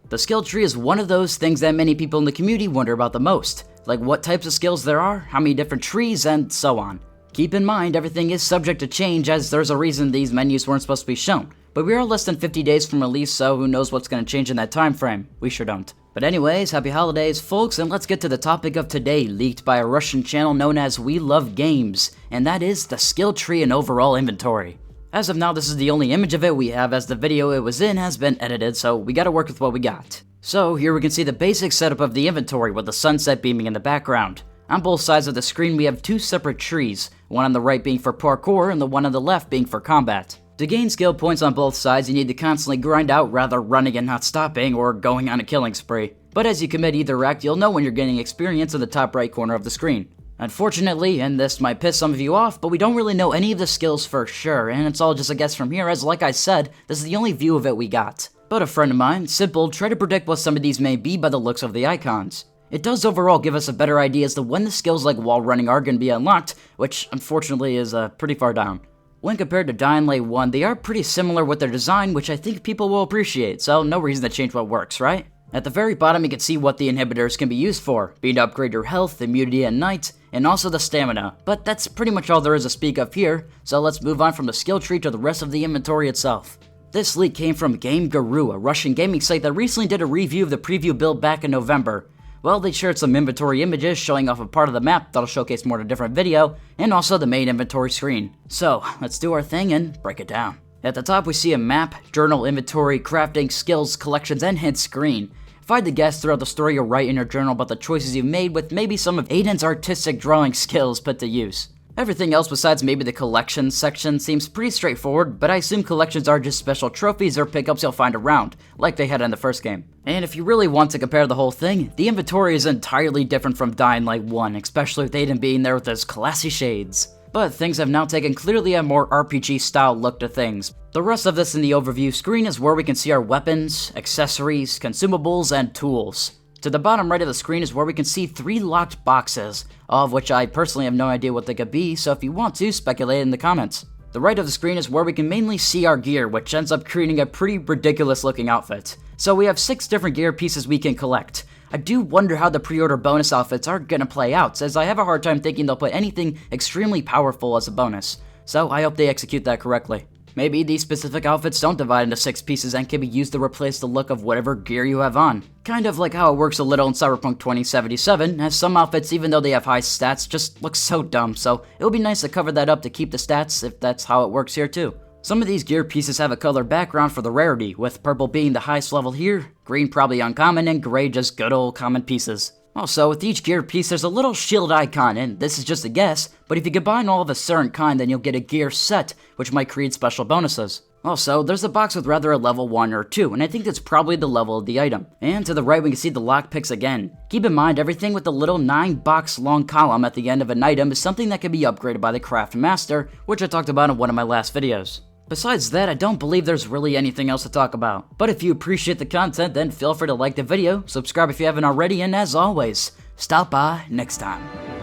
The skill tree is one of those things that many people in the community wonder about the most, like what types of skills there are, how many different trees, and so on. Keep in mind, everything is subject to change, as there's a reason these menus weren't supposed to be shown. But we are less than 50 days from release, so who knows what's going to change in that time frame. We sure don't. But anyways, happy holidays folks, and let's get to the topic of today, leaked by a Russian channel known as We Love Games, and that is the skill tree and overall inventory. As of now, this is the only image of it we have, as the video it was in has been edited, so we gotta work with what we got. So here we can see the basic setup of the inventory with the sunset beaming in the background. On both sides of the screen we have two separate trees, one on the right being for parkour and the one on the left being for combat. To gain skill points on both sides, you need to constantly grind out, rather running and not stopping, or going on a killing spree. But as you commit either act, you'll know when you're getting experience in the top right corner of the screen. Unfortunately, and this might piss some of you off, but we don't really know any of the skills for sure, and it's all just a guess from here, as like I said, this is the only view of it we got. But a friend of mine, Simple, tried to predict what some of these may be by the looks of the icons. It does overall give us a better idea as to when the skills like wall running are going to be unlocked, which unfortunately is pretty far down. When compared to Dying Light 1, they are pretty similar with their design, which I think people will appreciate, so no reason to change what works, right? At the very bottom you can see what the inhibitors can be used for, being to upgrade your health, immunity at night, and also the stamina, but that's pretty much all there is to speak of here, so let's move on from the skill tree to the rest of the inventory itself. This leak came from Game Guru, a Russian gaming site that recently did a review of the preview build back in November. Well, they shared some inventory images showing off a part of the map that'll showcase more in a different video, and also the main inventory screen. So, let's do our thing and break it down. At the top we see a map, journal, inventory, crafting, skills, collections, and hint screen. If I had to guess, throughout the story you'll write in your journal about the choices you've made with maybe some of Aiden's artistic drawing skills put to use. Everything else besides maybe the collections section seems pretty straightforward, but I assume collections are just special trophies or pickups you'll find around, like they had in the first game. And if you really want to compare the whole thing, the inventory is entirely different from Dying Light 1, especially with Aiden being there with his classy shades. But things have now taken clearly a more RPG style look to things. The rest of this in the overview screen is where we can see our weapons, accessories, consumables, and tools. To the bottom right of the screen is where we can see 3 locked boxes, all of which I personally have no idea what they could be, so if you want to, speculate in the comments. The right of the screen is where we can mainly see our gear, which ends up creating a pretty ridiculous looking outfit. So we have 6 different gear pieces we can collect. I do wonder how the pre-order bonus outfits are gonna play out, as I have a hard time thinking they'll put anything extremely powerful as a bonus. So I hope they execute that correctly. Maybe these specific outfits don't divide into 6 pieces and can be used to replace the look of whatever gear you have on. Kind of like how it works a little in Cyberpunk 2077, as some outfits, even though they have high stats, just look so dumb, so it would be nice to cover that up to keep the stats if that's how it works here too. Some of these gear pieces have a color background for the rarity, with purple being the highest level here, green probably uncommon, and gray just good old common pieces. Also, with each gear piece there's a little shield icon, and this is just a guess, but if you combine all of a certain kind then you'll get a gear set, which might create special bonuses. Also, there's a box with rather a level 1 or 2, and I think that's probably the level of the item. And to the right we can see the lockpicks again. Keep in mind, everything with the little 9-box long column at the end of an item is something that can be upgraded by the craft master, which I talked about in one of my last videos. Besides that, I don't believe there's really anything else to talk about. But if you appreciate the content, then feel free to like the video, subscribe if you haven't already, and as always, stop by next time.